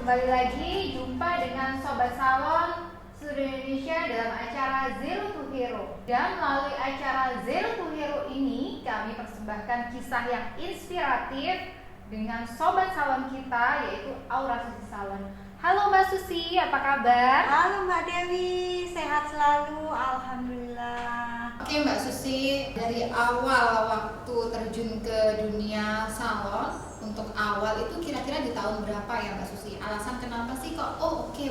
Kembali lagi jumpa dengan Sobat Salon seluruh Indonesia dalam acara Zero to Hero. Dan melalui acara Zero to Hero ini kami persembahkan kisah yang inspiratif dengan Sobat Salon kita, yaitu Aura Susi Salon. Halo Mbak Susi, apa kabar? Halo Mbak Dewi, sehat selalu, alhamdulillah. Oke Mbak Susi, dari awal waktu terjun ke dunia salon, untuk awal itu kira-kira di tahun berapa ya Mbak Susi? Alasan kenapa sih kok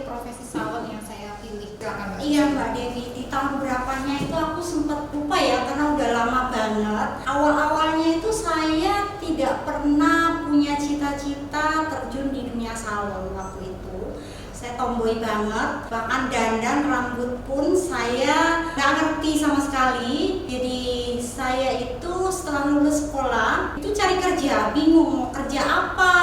profesi salon yang saya pilih? Silakan Mbak Susi. Iya Mbak Dewi, di tahun berapanya itu aku sempat lupa ya, karena udah lama banget. Awal-awalnya itu saya tidak pernah punya cita-cita terjun di dunia salon waktu itu. Saya tomboy banget, bahkan dandan rambut pun saya nggak ngerti sama sekali. Jadi saya itu setelah lulus sekolah itu cari kerja, bingung mau kerja apa.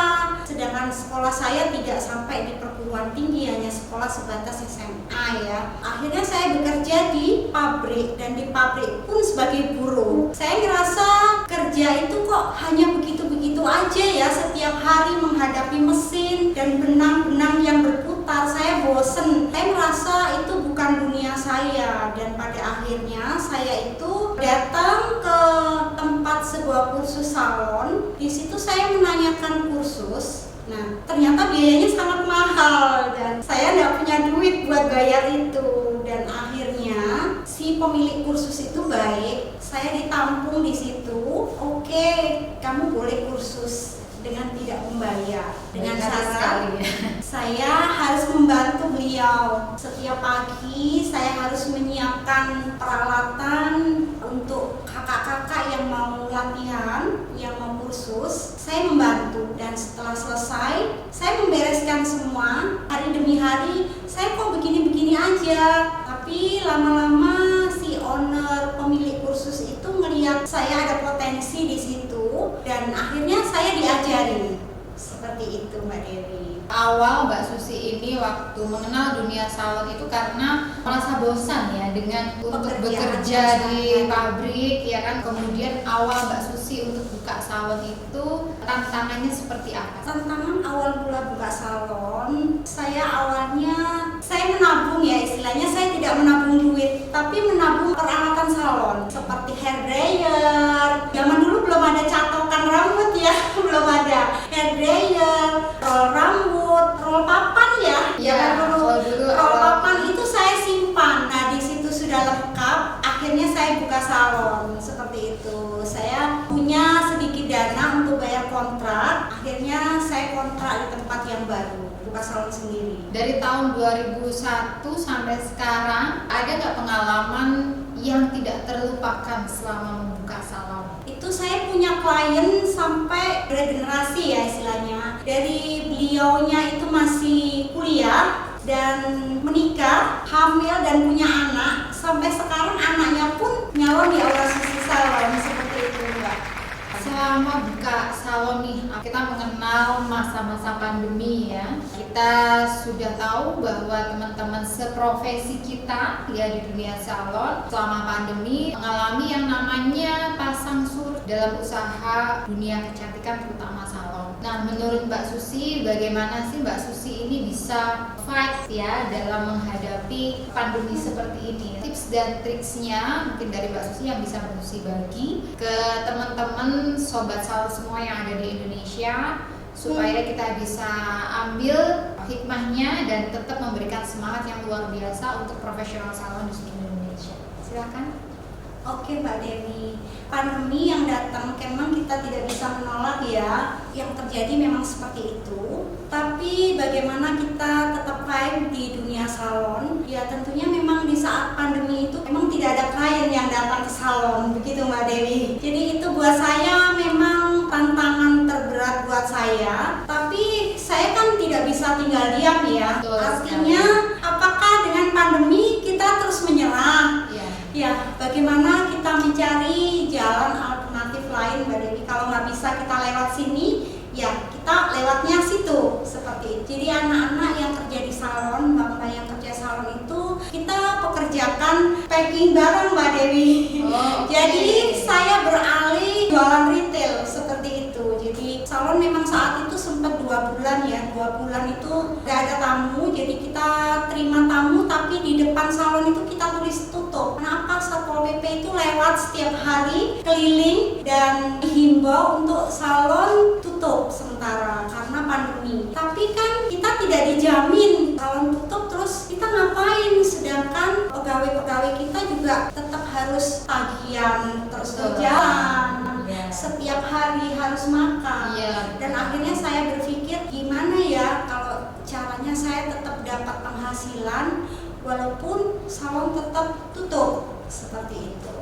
Sedangkan sekolah saya tidak sampai di perguruan tinggi, hanya sekolah sebatas SMA ya. Akhirnya saya bekerja di pabrik, dan di pabrik pun sebagai buruh. Saya ngerasa kerja itu kok hanya begitu-begitu aja ya, setiap hari menghadapi mesin dan benang-benang yang berputar. Saya bosen, saya merasa itu bukan dunia saya, dan pada akhirnya saya itu datang ke tempat sebuah kursus salon. Di situ saya menanyakan kursus. Nah, ternyata biayanya sangat mahal dan saya nggak punya duit buat bayar itu. Dan akhirnya si pemilik kursus itu baik, saya ditampung di situ. Oke, kamu boleh kursus dengan tidak membayar, dengan syarat saya harus membantu beliau. Setiap pagi saya harus menyiapkan peralatan untuk kakak-kakak yang mau latihan, yang mau kursus. Saya membantu, dan setelah selesai saya membereskan semua. Hari demi hari saya kok begini-begini aja, tapi lama-lama si owner pemilik kursus itu ngelihat saya ada potensi di situ, dan akhirnya saya diajari seperti itu Mbak Dewi. Awal Mbak Susi ini waktu mengenal dunia salon itu karena merasa bosan ya dengan untuk bekerja di pabrik ya kan. Kemudian awal Mbak Susi untuk buka salon itu tantangannya seperti apa? Tantangan awal mula buka salon, saya menabung ya, istilahnya saya tidak menabung duit, tapi menabung peralatan salon seperti hair dryer. Zaman dulu belum ada catokan rambut ya, belum ada hair dryer, roll rambut, roll papan ya. Roll papan itu saya simpan. Nah, di situ sudah lengkap. Akhirnya saya buka salon seperti itu. Saya punya sedikit dana untuk bayar kontrak. Akhirnya saya kontrak di tempat yang baru, buka salon sendiri. Dari tahun 2001 sampai sekarang, ada nggak pengalaman yang tidak terlupakan selama membuka salon? Itu saya punya klien sampai regenerasi ya istilahnya. Dari beliaunya itu masih kuliah dan menikah, hamil dan punya anak. Sampai sekarang anaknya pun nyalon di Aura Susi Salon, seperti itu Mbak. Selama buka salon nih, kita mengenal masa-masa pandemi ya. Kita sudah tahu bahwa teman-teman seprofesi kita ya di dunia salon selama pandemi mengalami yang namanya pasang surut dalam usaha dunia kecantikan, terutama salon. Nah, menurut Mbak Susi, bagaimana sih Mbak Susi ini bisa fight ya dalam menghadapi pandemi seperti ini? Tips dan triksnya mungkin dari Mbak Susi yang bisa Mbak Susi bagi ke teman-teman sobat salon semua yang ada di Indonesia, supaya kita bisa ambil hikmahnya dan tetap memberikan semangat yang luar biasa untuk profesional salon di seluruh Indonesia. Silakan. Oke Mbak Dewi, pandemi yang datang memang kita tidak bisa menolak ya. Yang terjadi memang seperti itu. Tapi bagaimana kita tetap fight di dunia salon? Ya tentunya memang di saat pandemi itu memang tidak ada klien yang datang ke salon, begitu Mbak Dewi. Jadi itu buat saya memang tantangan terberat buat saya. Tapi saya kan tidak bisa tinggal diam ya. Betul, artinya apakah dengan pandemi kita terus menyerah? Ya, bagaimana kita mencari jalan alternatif lain Mbak Dewi. Kalau nggak bisa kita lewat sini, ya kita lewatnya situ, seperti itu. Jadi anak-anak yang kerja di salon, mbak-mbak yang kerja salon itu kita pekerjakan packing barang Mbak Dewi. Jadi saya beralih jualan retail seperti itu. Jadi salon memang saat itu sempat 2 bulan ya, 2 2 bulan itu nggak ada tamu, jadi kita terima tamu tapi di depan salon itu kita tulis tutup. Kenapa? Satpol PP itu lewat setiap hari keliling dan himbau untuk salon tutup sementara karena pandemi. Tapi kan kita tidak dijamin salon tutup terus kita ngapain, sedangkan pegawai-pegawai kita juga tetap harus tagihan terus berjalan, setiap hari harus makan. Dan akhirnya saya berpikir gimana ya kalau caranya saya tetap dapat penghasilan walaupun salon tetap tutup, seperti itu.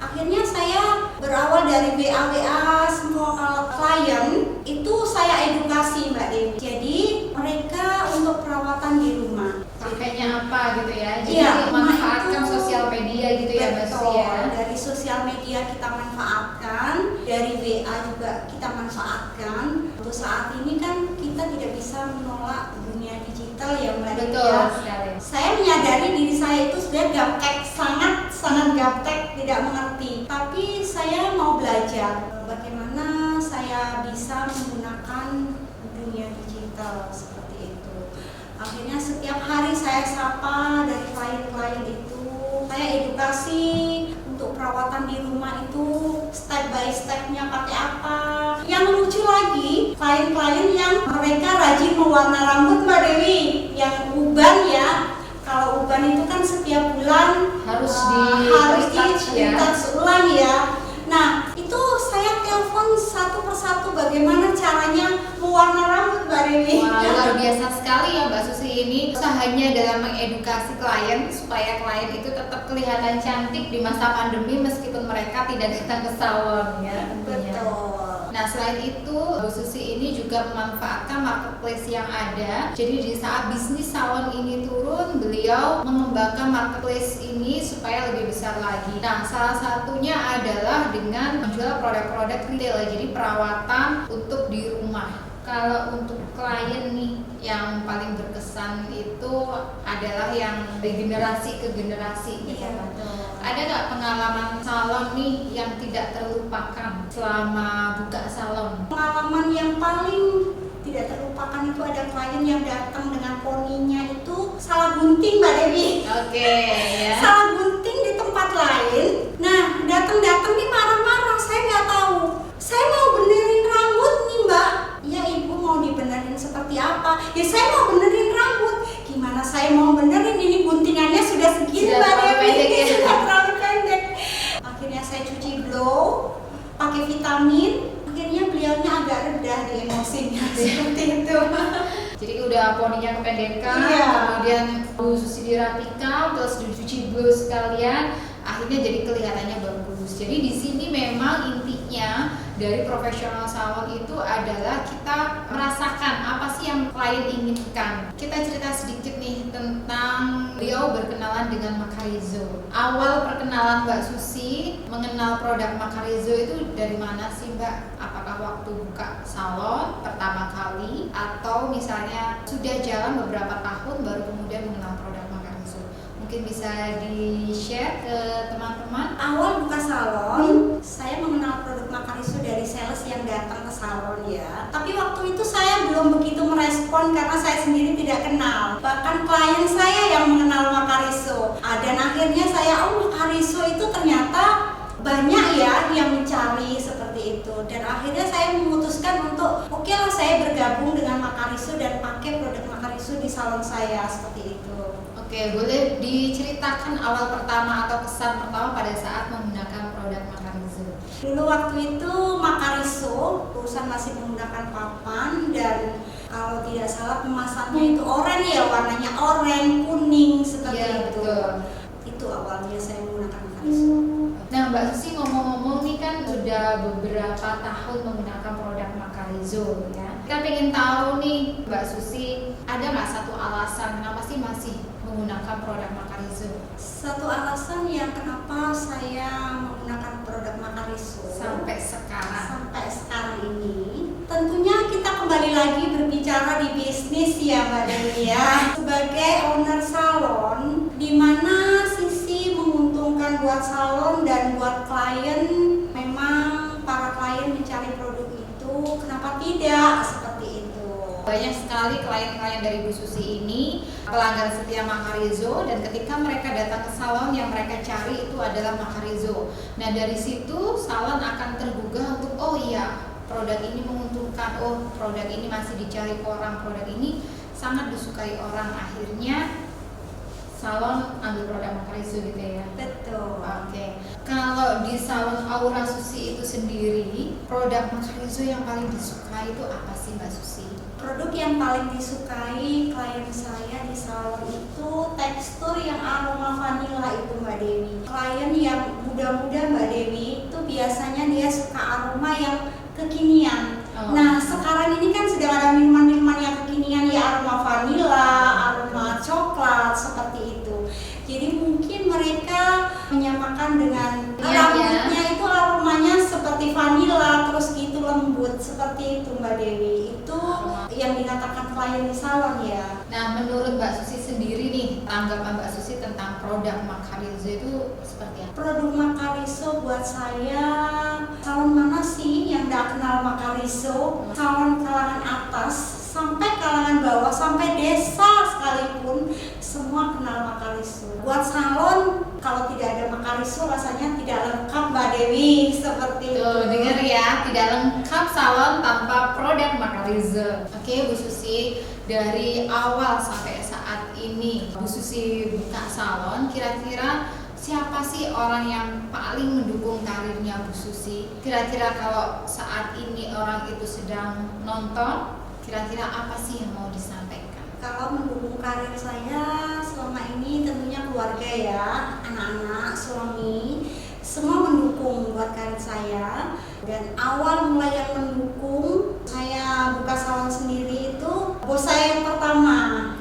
Akhirnya saya berawal dari WA semua klien itu saya edukasi Mbak Dewi. Jadi mereka untuk perawatan di rumah. Pakainya apa gitu ya? Jadi manfaatkan sosial media gitu ya Mbak Susi ya. Dari sosial media kita manfaatkan, dari WA juga kita manfaatkan. Untuk saat ini kan kita tidak bisa menolak dunia digital ya Mbak Dewi. Betul sekali. Saya menyadari diri saya itu sudah gaptek, sangat gaptek, tidak mengerti. Tapi saya mau belajar bagaimana saya bisa menggunakan dunia digital seperti itu. Akhirnya setiap hari saya sapa dari klien-klien itu, saya edukasi untuk perawatan di rumah itu step by stepnya pakai apa. Yang lucu lagi, klien-klien yang mereka rajin mewarna rambut Mbak Dewi, yang uban ya. Kalau uban itu kan setiap bulan harus di-retouch ulang ya. Nah, itu saya telepon satu persatu bagaimana caranya mewarna rambut Mbak Dewi. Wah, luar biasa sekali ya Mbak Susi ini usahanya dalam mengedukasi klien supaya klien itu tetap kelihatan cantik di masa pandemi meskipun mereka tidak datang ke salon ya tentunya. Betul. Nah selain itu Bu Susi ini juga memanfaatkan marketplace yang ada. Jadi di saat bisnis salon ini turun, beliau mengembangkan marketplace ini supaya lebih besar lagi. Nah salah satunya adalah dengan menjual produk-produk retail, jadi perawatan untuk di rumah. Kalau untuk klien nih yang paling berkesan itu adalah yang dari generasi ke generasi gitu kan. Ada nggak pengalaman salon nih yang tidak terlupakan selama buka salon? Pengalaman yang paling tidak terlupakan itu ada klien yang datang dengan poninya itu salah gunting Mbak Dewi. Oke, ya. Salah gunting di tempat lain. Nah datang nih marah-marah, saya nggak tahu. Saya mau benerin rambut nih Mbak. Ya ibu mau dibenerin seperti apa? Ya saya mau benerin rambut. Gimana saya mau benerin, ini guntingannya sudah segini Mbak Dewi. Sudah terlalu pendek. Akhirnya saya cuci blow, pakai vitamin. Akhirnya beliaunya agak reda di emosinya seperti itu. Jadi udah poninya kependekan, kemudian Bu Susi dirapikan, terus dicuci blow sekalian, akhirnya jadi kelihatannya bagus. Jadi di sini memang intinya dari profesional salon itu adalah kita merasakan apa sih yang klien inginkan. Kita cerita sedikit nih tentang beliau berkenalan dengan Macarizo. Awal perkenalan Mbak Susi mengenal produk Macarizo itu dari mana sih Mbak? Apakah waktu buka salon pertama kali atau misalnya sudah jalan beberapa tahun baru kemudian mengenal produk Macarizo? Mungkin bisa di-share ke teman-teman. Awal buka salon, saya mengenal produk Macarizo dari sales yang datang ke salon ya. Tapi waktu itu saya belum begitu merespon karena saya sendiri tidak kenal. Bahkan klien saya yang mengenal Macarizo. Dan akhirnya saya, Macarizo itu ternyata banyak ya yang mencari seperti itu. Dan akhirnya saya memutuskan untuk oke lah saya bergabung dengan Macarizo dan pakai produk Macarizo di salon saya seperti itu. Oke, boleh diceritakan awal pertama atau kesan pertama pada saat menggunakan produk Macarizo? Dulu waktu itu Macarizo, perusahaan masih menggunakan papan dan kalau tidak salah kemasannya itu oranye ya, warnanya oranye, kuning seperti itu. Betul. Itu awalnya saya menggunakan Macarizo. Nah Mbak Susi ngomong-ngomong nih kan sudah beberapa tahun menggunakan produk Macarizo ya. Kita pengen tahu nih Mbak Susi, ada nggak satu alasan kenapa sih masih menggunakan produk Macarizo? Satu alasan yang kenapa saya menggunakan produk Macarizo sampai sekarang ini, tentunya kita kembali lagi berbicara di bisnis ya Mbak Dewi ya. Sebagai owner salon, di mana sisi menguntungkan buat salon dan buat klien, memang para klien mencari produk itu, kenapa tidak seperti itu. banyak sekali klien-klien dari Bu Susi ini pelanggan setia Makarizo, dan ketika mereka datang ke salon yang mereka cari itu adalah Makarizo. Nah dari situ salon akan tergugah untuk oh iya produk ini menguntungkan, oh produk ini masih dicari orang, produk ini sangat disukai orang, akhirnya salon ambil produk Makarizo gitu ya. Betul. Oke. Kalau di salon Aura Susi itu sendiri, produk Makarizo yang paling disukai itu apa sih Mbak Susi? Produk yang paling disukai klien saya di salon itu tekstur yang aroma vanila itu Mbak Dewi. Klien yang muda-muda Mbak Dewi itu biasanya dia suka aroma yang kekinian. Nah sekarang ini kan sedang ada minuman-minuman yang kekinian ya, aroma vanila, aroma coklat seperti itu. Jadi mungkin mereka menyamakan dengan rambutnya itu aromanya seperti vanila, terus gitu lembut seperti itu Mbak Dewi. Itu yang dikatakan klien di salon ya. Nah menurut Mbak Susi sendiri nih, tanggapan Mbak Susi tentang produk Makarizo itu seperti apa? Produk Makarizo buat saya, salon mana sih yang gak kenal Makarizo? Salon kalangan atas sampai kalangan bawah, sampai desa sekalipun semua kenal Makarizo. Buat salon kalau tidak ada Makarizo rasanya tidak lengkap Mbak Dewi, seperti itu. Dengar ya, tidak lengkap salon tanpa produk Makarizo. Oke Bu Susi, dari awal sampai saat ini Bu Susi buka salon, kira-kira siapa sih orang yang paling mendukung karirnya Bu Susi? Kira-kira kalau saat ini orang itu sedang nonton, kira-kira apa sih yang mau disampaikan? Kalau mendukung karir saya selama ini tentunya keluarga ya, anak-anak, suami, semua mendukung buat karir saya. Dan awal mulai yang mendukung saya buka salon sendiri itu bos saya yang pertama,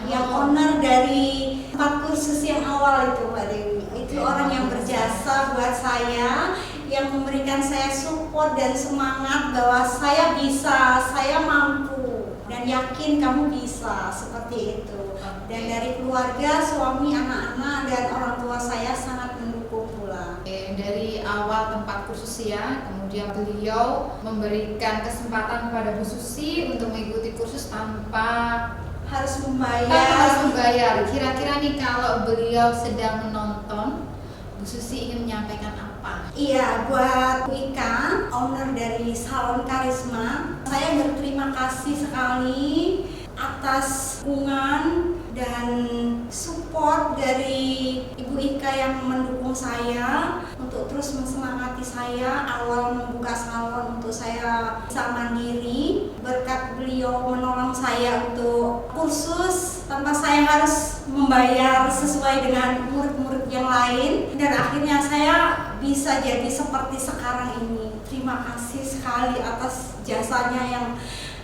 yang owner dari 4 kursus yang awal itu Mbak Dewi. Itu orang yang berjasa buat saya, yang memberikan saya support dan semangat bahwa saya bisa, saya mampu, dan yakin kamu bisa, seperti itu. Dan dari keluarga, suami, anak-anak, dan orang tua saya sangat mendukung pula. Dari awal tempat kursus ya, kemudian beliau memberikan kesempatan kepada Bu Susi untuk mengikuti kursus tanpa harus membayar. Kira-kira nih kalau beliau sedang menonton, Bu Susi ingin menyampaikan apa? Iya, buat Bu Ika, owner dari Salon Karisma, saya berterima kasih sekali atas dukungan dan support dari Ibu Ika yang mendukung saya untuk terus mensemangati saya awal membuka salon untuk saya bisa mandiri. Berkat beliau menolong saya untuk kursus tanpa saya harus membayar sesuai dengan murid-murid yang lain, dan akhirnya saya bisa jadi seperti sekarang ini. Terima kasih sekali atas jasanya yang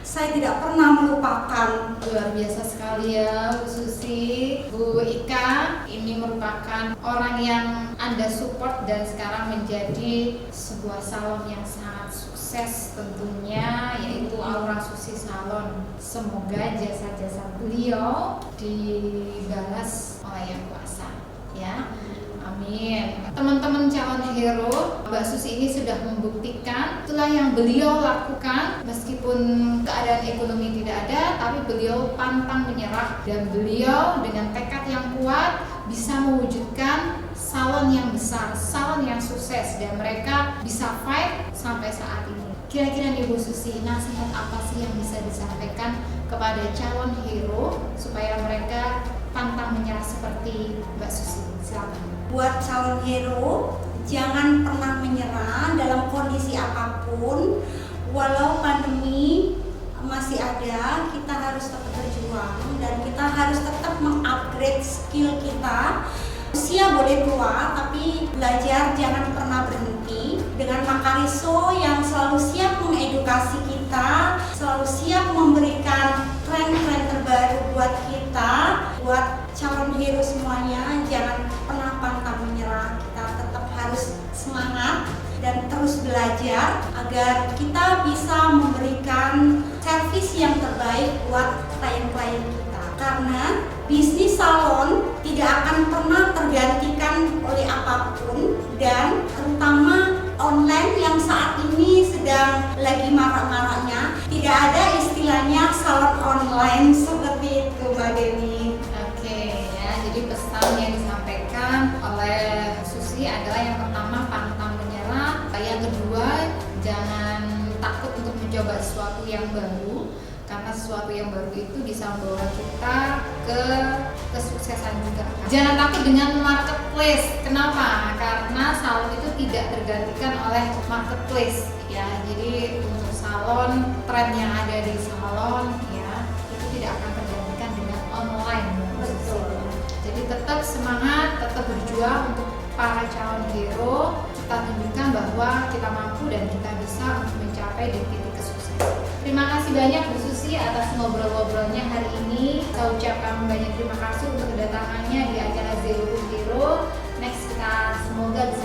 saya tidak pernah melupakan. Luar biasa sekali ya Bu Susi. Bu Ika ini merupakan orang yang Anda support dan sekarang menjadi sebuah salon yang sangat sukses tentunya, yaitu Aura Susi Salon. Semoga jasa-jasa beliau dibalas oleh Yang Kuasa ya. Amin. Teman-teman calon hero, Mbak Susi ini sudah membuktikan itulah yang beliau lakukan meskipun keadaan ekonomi tidak ada, tapi beliau pantang menyerah dan beliau dengan tekad yang kuat bisa mewujudkan salon yang besar, salon yang sukses, dan mereka bisa fight sampai saat ini. Kira-kira nih Bu Susi, nasihat apa sih yang bisa disampaikan kepada calon hero supaya mereka pantang menyerah seperti Mbak Susi? Silakan. Buat calon hero, jangan pernah menyerah dalam kondisi apapun. Walau pandemi masih ada, kita harus tetap berjuang dan kita harus tetap mengupgrade skill kita. Usia boleh tua, tapi belajar jangan pernah berhenti. Dengan Makarizo yang selalu siap mengedukasi kita, selalu siap memberikan tren-tren terbaru buat kita, buat calon hero semuanya, jangan pernah pantang menyerah. Kita tetap harus semangat dan terus belajar agar kita bisa memberikan servis yang terbaik buat klien-klien kita. Karena bisnis salon tidak akan pernah tergantikan oleh apapun, dan terutama online yang saat ini sedang lagi marak-maraknya. Tidak ada istilahnya banyak salon online seperti itu Mbak Dewi. Oke ya, jadi pesan yang disampaikan oleh Susi adalah yang pertama pantang menyerah, yang kedua jangan takut untuk mencoba sesuatu yang baru, karena sesuatu yang baru itu bisa membawa kita ke kesuksesan juga. Jangan takut dengan marketplace. Kenapa? Karena salon itu tidak tergantikan oleh marketplace ya. Jadi untuk salon, tren yang ada di salon ya itu tidak akan tergantikan dengan online. Betul. Jadi tetap semangat, tetap berjuang untuk para calon hero. Kita tunjukkan bahwa kita mampu dan kita bisa untuk mencapai di titik kesuksesan. Terima kasih banyak Bu Susi atas ngobrol-ngobrolnya hari ini. Saya ucapkan banyak terima kasih untuk kedatangannya di acara Zero to Hero. Next kita semoga bisa